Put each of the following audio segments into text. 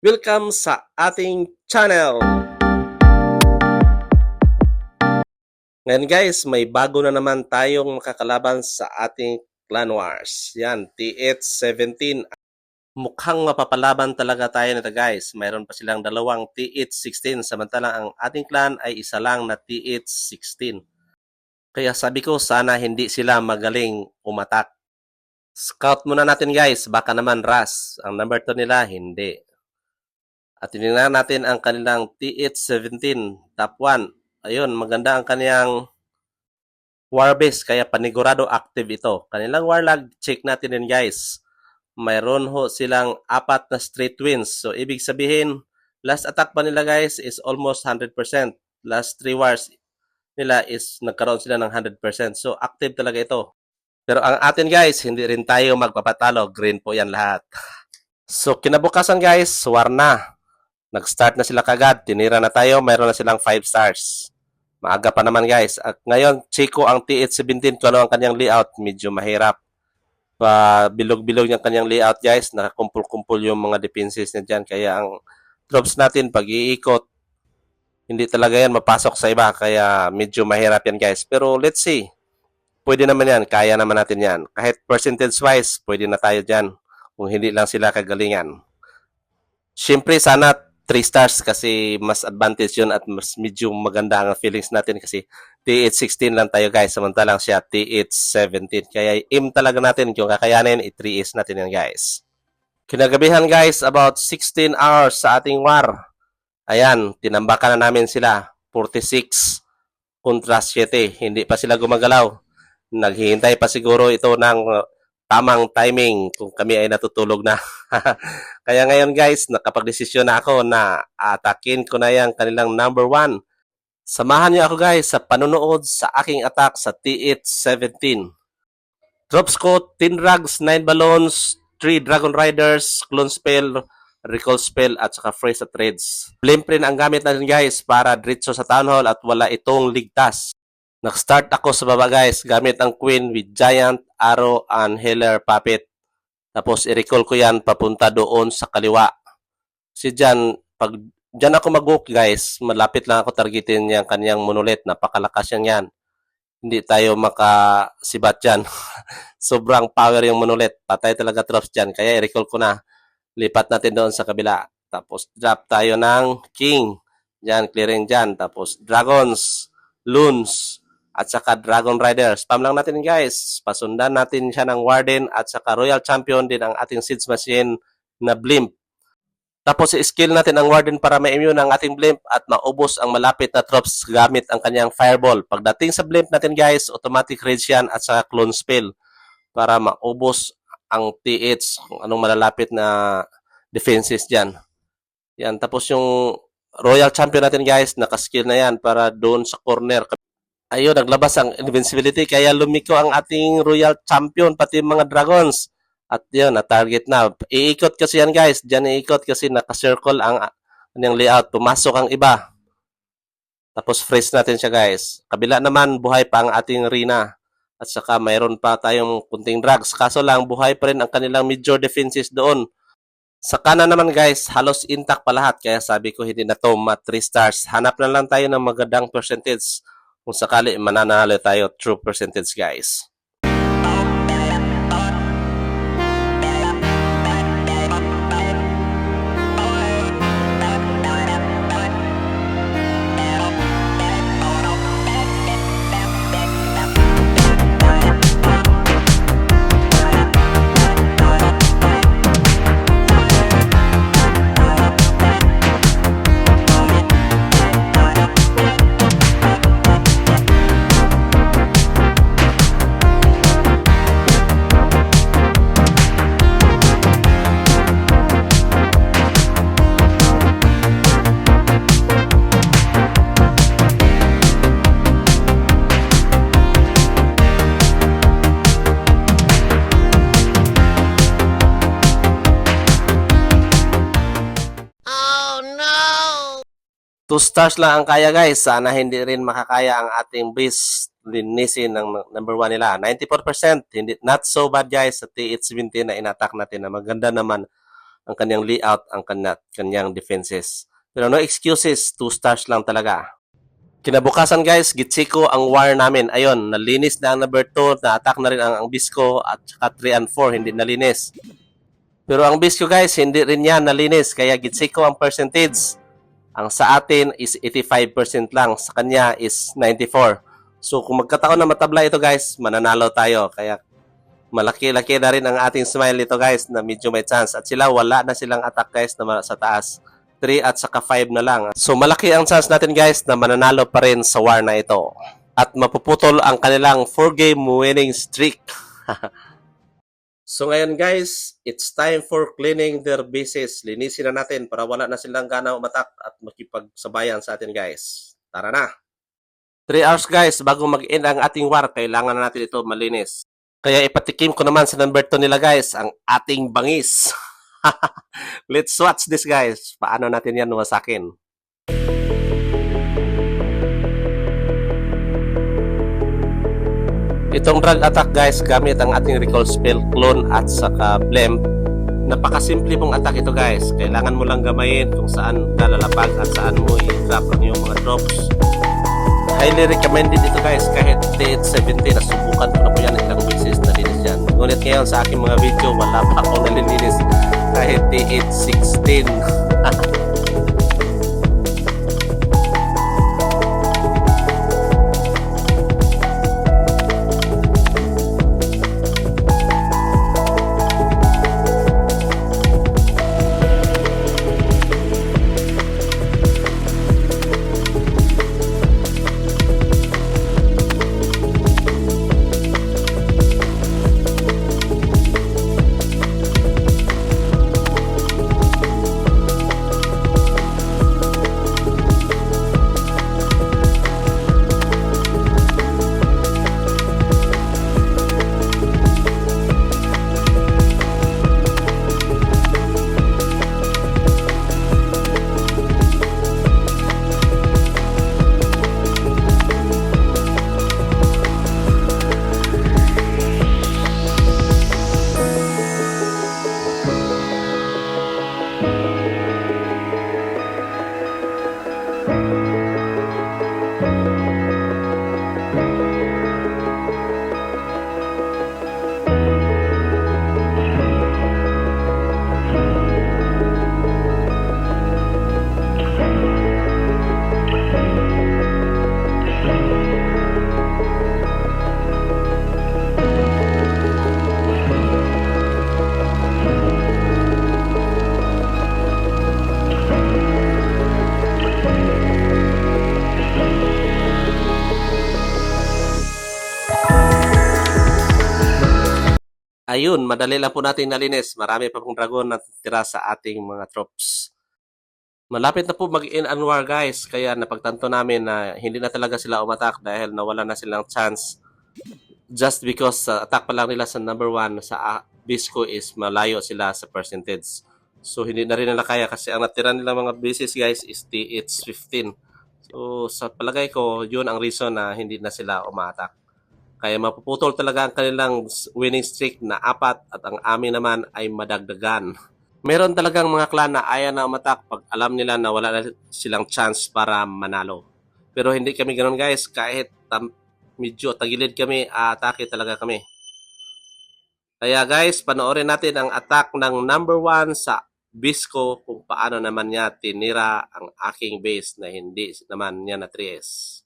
Welcome sa ating channel! Ngayon guys, may bago na naman tayong makakalaban sa ating Clan Wars. Yan, TH17. Mukhang mapapalaban talaga tayo nito guys. Mayroon pa silang dalawang TH16 samantalang ang ating clan ay isa lang na TH16. Kaya sabi ko sana hindi sila magaling umatak. Scout muna natin guys, baka naman Ras. Ang number 2 nila, hindi. At tinignan natin ang kanilang TH17 top 1. Ayun, maganda ang kaniyang war base kaya panigurado active ito. Kanilang warlag, check natin din guys. Mayroon ho silang 4 na straight wins. So ibig sabihin, last attack pa nila guys is almost 100%. Last 3 wars nila is nagkaroon sila ng 100%. So active talaga ito. Pero ang atin guys, hindi rin tayo magpapatalo. Green po yan lahat. So kinabukasan guys, war na. Nag-start na sila kagad, tinira na tayo, mayroon na silang 5 stars. Maaga pa naman guys. At ngayon, Chico ang TH17 kung ano ang kanyang layout, medyo mahirap. Bilog-bilog yung kanyang layout guys, nakakumpul-kumpul yung mga defenses niya dyan. Kaya ang troops natin, pag iikot, hindi talaga yan mapasok sa iba. Kaya medyo mahirap yan guys. Pero let's see. Pwede naman yan, kaya naman natin yan. Kahit percentage-wise, pwede na tayo dyan. Kung hindi lang sila kagalingan. Siyempre, sana 3 stars kasi mas advantage yun at mas medyo maganda ang feelings natin kasi TH16 lang tayo guys samantalang siya TH17 kaya aim talaga natin kung kakayanin i-3S natin yan guys. Kinagabihan guys about 16 hours sa ating war. Ayan, tinambakan na namin sila 46 kontra 7. Hindi pa sila gumagalaw. Naghihintay pa siguro ito ng tamang timing kung kami ay natutulog na. Kaya ngayon guys, nakapag-desisyon na ako na atakin ko na yung kanilang number 1. Samahan niyo ako guys sa panunood sa aking attack sa TH17. Drops ko 10 rugs, 9 balloons, 3 dragon riders, clone spell, recall spell at saka freeze at threads. Blimp rin ang gamit natin guys para diretso sa town hall at wala itong ligtas. Nag-start ako sa baba guys gamit ang queen with giant, arrow, and healer puppet. Tapos i-recall ko yan papunta doon sa kaliwa. Kasi dyan, pag dyan ako mag-walk guys, malapit lang ako targetin yung kanyang monolith. Napakalakas yan. Hindi tayo makasibat dyan. Sobrang power yung monolith. Patay talaga troops dyan. Kaya i-recall ko na. Lipat natin doon sa kabila. Tapos drop tayo ng king. Dyan, clearing dyan. Tapos dragons, loons, at saka Dragon Rider. Spam lang natin guys. Pasundan natin siya ng Warden at saka Royal Champion din ang ating Siege Machine na Blimp. Tapos i-skill natin ang Warden para ma-immune ang ating Blimp at maubos ang malapit na troops gamit ang kanyang Fireball. Pagdating sa Blimp natin guys, automatic rage yan at saka Clone Spell para maubos ang TH kung anong malalapit na defenses dyan. Yan. Tapos yung Royal Champion natin guys, nakaskill na yan para doon sa corner. Ayun, naglabas ang invincibility kaya lumiko ang ating Royal Champion pati mga dragons. At yun, na-target na. Iikot kasi yan guys. Diyan iikot kasi naka-circle ang kanyang layout. Pumasok ang iba. Tapos freeze natin siya guys. Kabila naman, buhay pa ang ating Rina. At saka mayroon pa tayong kunting drugs. Kaso lang, buhay pa rin ang kanilang major defenses doon. Sa kanan naman guys, halos intact pa lahat. Kaya sabi ko hindi na to 3 stars. Hanap na lang tayo ng magandang percentage. Kung sakali mananalo tayo true percentage guys. Two stars lang ang kaya guys. Sana hindi rin makakaya ang ating base linisin ng number 1 nila. 94%. Hindi, not so bad guys sa TH17 na inattack natin na maganda naman ang kanyang layout, ang kanyang defenses. Pero no excuses, 2 stars lang talaga. Kinabukasan guys, gitsiko ang wire namin. Ayun, nalinis na ang number 2, na-attack na rin ang Bisco at saka 3 and 4, hindi nalinis. Pero ang Bisco guys, hindi rin yan nalinis, kaya gitsiko ang percentage. Ang sa atin is 85% lang, sa kanya is 94%. So kung magkataon na matabla ito guys, mananalo tayo. Kaya malaki-laki na rin ang ating smile ito guys na medyo may chance. At sila wala na silang attack guys na sa taas. 3 at saka 5 na lang. So malaki ang chance natin guys na mananalo pa rin sa war na ito. At mapuputol ang kanilang 4-game winning streak. So ngayon guys, it's time for cleaning their bases. Linisin na natin para wala na silang gana umatak at makipagsabayan sa atin guys. Tara na! 3 hours guys, bago mag-end ang ating war, kailangan na natin ito malinis. Kaya ipatikim ko naman sa number 2 nila guys, ang ating bangis. Let's watch this guys. Paano natin yan wasakin? Itong drag attack guys, gamit ang ating recall spell, clone at saka blem. Napakasimple pong attack ito guys. Kailangan mo lang gamayin kung saan ka lalapag at saan mo i-drop ang iyong mga drops. Highly recommended ito guys, kahit TH17, nasubukan ko na po yan ilang beses, nalinis yan. Ngunit ngayon sa aking mga video, wala pa akong nalilinis kahit TH16. Ayun, madali lang po natin nalinis. Marami pa pong dragon na tira sa ating mga troops. Malapit na po mag-in and war guys, kaya napagtanto namin na hindi na talaga sila umatak dahil nawala na silang chance. Just because attack pa lang nila sa number 1 sa Bisco is malayo sila sa percentage. So hindi na rin nila kaya kasi ang natira nila mga bases guys is TH15. So sa palagay ko, yun ang reason na hindi na sila umatak. Kaya mapuputol talaga ang kanilang winning streak na 4 at ang amin naman ay madagdagan. Meron talagang mga clan na ayaw na umatak pag alam nila na wala na silang chance para manalo. Pero hindi kami ganoon guys, kahit medyo tagilid kami, atake talaga kami. Kaya guys, panoorin natin ang attack ng number 1 sa Bisco kung paano naman niya tinira ang aking base na hindi naman niya na 3S.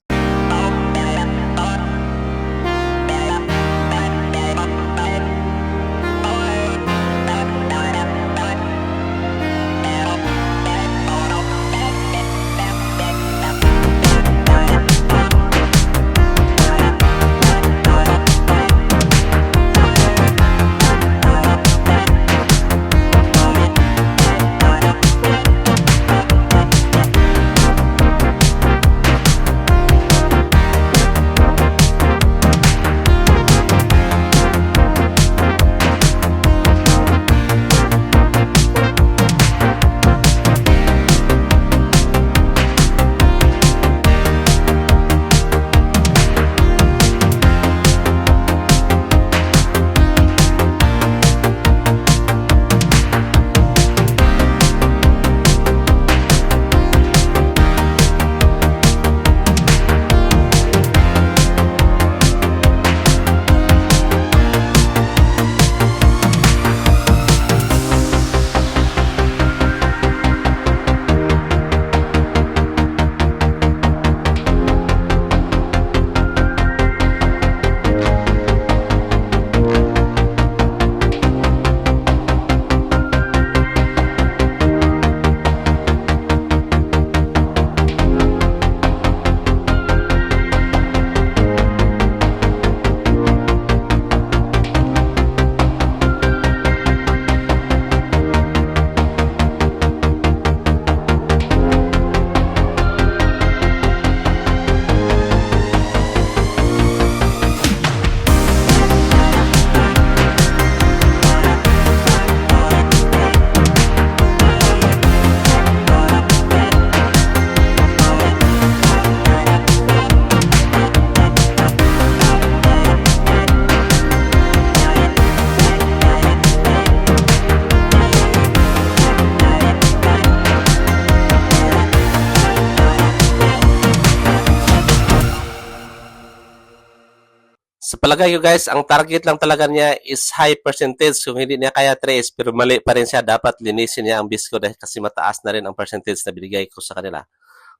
Sa palagay ko guys, ang target lang talaga niya is high percentage. Kung hindi niya kaya trace, pero mali pa rin siya, dapat linisin niya ang bisko dahil kasi mataas na rin ang percentage na binigay ko sa kanila.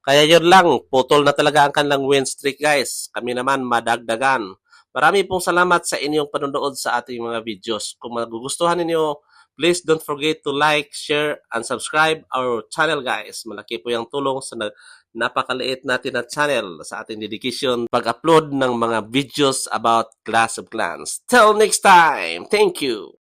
Kaya yun lang, putol na talaga ang kanilang win streak guys. Kami naman madagdagan. Marami pong salamat sa inyong panonood sa ating mga videos. Kung magugustuhan ninyo, please don't forget to like, share, and subscribe our channel guys. Malaki po yung tulong sa napakaliit natin na channel sa ating dedication pag-upload ng mga videos about Clash of Clans. Till next time, thank you!